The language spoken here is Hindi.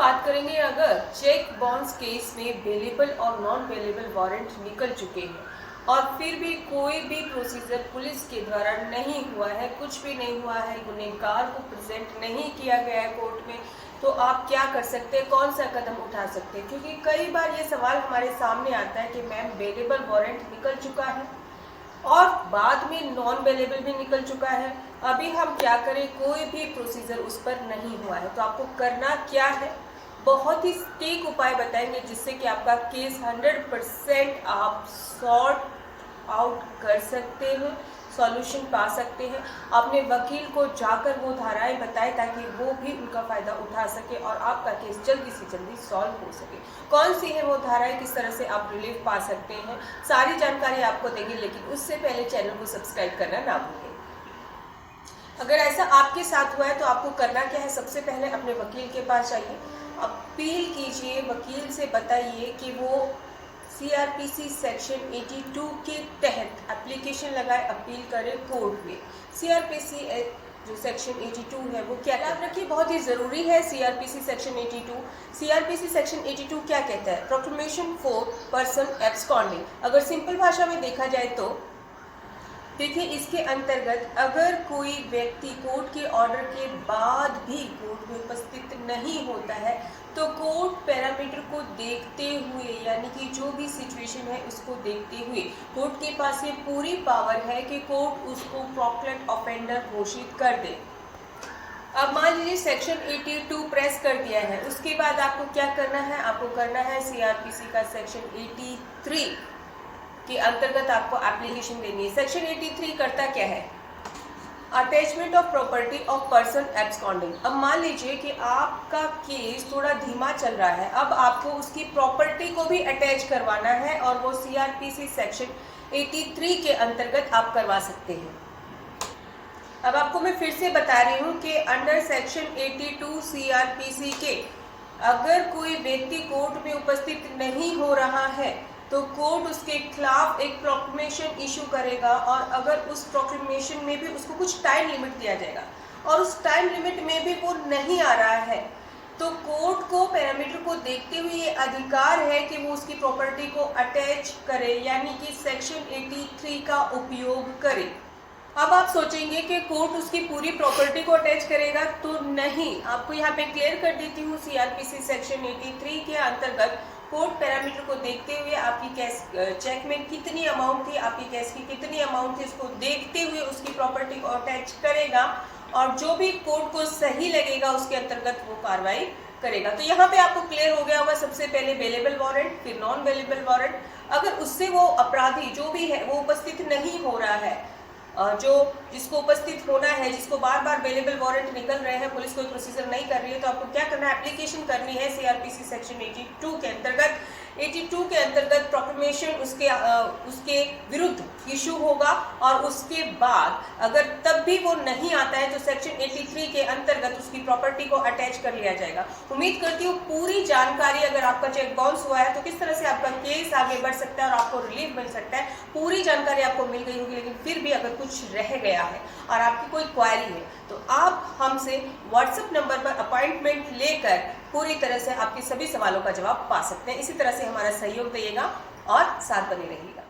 बात करेंगे अगर चेक बाउंस केस में बेलेबल और नॉन बेलेबल वारंट निकल चुके हैं और फिर भी कोई भी प्रोसीजर पुलिस के द्वारा नहीं हुआ है, कुछ भी नहीं हुआ है, गुनहगार को प्रेजेंट नहीं किया गया है कोर्ट में, तो आप क्या कर सकते हैं, कौन सा कदम उठा सकते हैं। क्योंकि कई बार ये सवाल हमारे सामने आता है कि मैम बेलेबल वारंट निकल चुका है और बाद में नॉन बेलेबल भी निकल चुका है, अभी हम क्या करें, कोई भी प्रोसीजर उस पर नहीं हुआ है, तो आपको करना क्या है। बहुत ही सटीक उपाय बताएंगे जिससे कि आपका केस 100% आप सॉर्ट आउट कर सकते हैं, सॉल्यूशन पा सकते हैं। अपने वकील को जाकर वो धाराएं बताएं ताकि वो भी उनका फ़ायदा उठा सके और आपका केस जल्दी से जल्दी सॉल्व हो सके। कौन सी है वो धाराएं, किस तरह से आप रिलीफ पा सकते हैं, सारी जानकारी आपको देंगे, लेकिन उससे पहले चैनल को सब्सक्राइब करना ना भूलें। अगर ऐसा आपके साथ हुआ है तो आपको करना क्या है, सबसे पहले अपने वकील के पास जाइए, अपील कीजिए, वकील से बताइए कि वो CRPC सेक्शन 82 के तहत एप्लीकेशन लगाए, अपील करें कोर्ट में। CRPC जो सेक्शन 82 है वो क्या याद रखिए, बहुत ही ज़रूरी है। CRPC सेक्शन 82, CRPC सेक्शन 82 क्या कहता है, प्रोक्लेमेशन फॉर पर्सन एब्सकॉन्डिंग। अगर सिंपल भाषा में देखा जाए तो देखिए, इसके अंतर्गत अगर कोई व्यक्ति कोर्ट के ऑर्डर के बाद भी कोर्ट में उपस्थित नहीं होता है तो कोर्ट पैरामीटर को देखते हुए, यानी कि जो भी सिचुएशन है उसको देखते हुए, कोर्ट के पास ये पूरी पावर है कि कोर्ट उसको प्रोक्लेम्ड ऑफेंडर घोषित कर दे। अब मान लीजिए सेक्शन 82 प्रेस कर दिया है, उसके बाद आपको क्या करना है, आपको करना है CRPC का सेक्शन 83 के अंतर्गत आपको एप्लीकेशन देनी है। सेक्शन 83 करता क्या है, attachment of property of person absconding. अब मान लीजिए कि आपका केस थोड़ा धीमा चल रहा है, अब आपको उसकी प्रॉपर्टी को भी अटैच करवाना है और वो CRPC सेक्शन 83 के अंतर्गत आप करवा सकते हैं। अब आपको मैं फिर से बता रही हूँ कि अंडर सेक्शन 82 CRPC के अगर कोई व्यक्ति कोर्ट में उपस्थित नहीं हो रहा है तो कोर्ट उसके खिलाफ एक प्रोक्लेमेशन इशू करेगा और अगर उस प्रोक्लेमेशन में भी उसको कुछ टाइम लिमिट दिया जाएगा और उस टाइम लिमिट में भी वो नहीं आ रहा है तो कोर्ट को पैरामीटर को देखते हुए ये अधिकार है कि वो उसकी प्रॉपर्टी को अटैच करे, यानी कि सेक्शन 83 का उपयोग करे। अब आप सोचेंगे कि कोर्ट उसकी पूरी प्रॉपर्टी को अटैच करेगा, तो नहीं, आपको यहाँ पे क्लियर कर देती हूँ। CRPC सेक्शन 83 के अंतर्गत कोर्ट पैरामीटर को देखते हुए आपकी कैश चेक में कितनी अमाउंट थी, आपकी कैश की कितनी अमाउंट थी, उसको देखते हुए उसकी प्रॉपर्टी को अटैच करेगा और जो भी कोर्ट को सही लगेगा उसके अंतर्गत वो कार्रवाई करेगा। तो यहाँ पे आपको क्लियर हो गया होगा, सबसे पहले बेलेबल वारंट, फिर नॉन बेलेबल वारंट। अगर उससे वो अपराधी जो भी है वो उपस्थित नहीं हो रहा है, जो जिसको उपस्थित होना है, जिसको बार बार बेलेबल वारंट निकल रहे हैं, पुलिस कोई प्रोसीजर नहीं कर रही है, तो आपको क्या करना है, एप्लीकेशन करनी है CRPC सेक्शन 82 के अंतर्गत। 82 के अंतर्गत प्रोक्लेमेशन उसके विरुद्ध इशू होगा और उसके बाद अगर तब भी वो नहीं आता है तो सेक्शन 83 के अंतर्गत उसकी प्रॉपर्टी को अटैच कर लिया जाएगा। उम्मीद करती हूँ पूरी जानकारी, अगर आपका चेक बाउंस हुआ है तो किस तरह से आपका केस आगे बढ़ सकता है और आपको रिलीफ मिल सकता है, पूरी जानकारी आपको मिल गई होगी। लेकिन फिर भी अगर कुछ रह गया है और आपकी कोई क्वेरी है तो आप हमसे WhatsApp नंबर पर अपॉइंटमेंट लेकर पूरी तरह से आपके सभी सवालों का जवाब पा सकते हैं। इसी तरह से हमारा सहयोग दिएगा और साथ बने रहिएगा।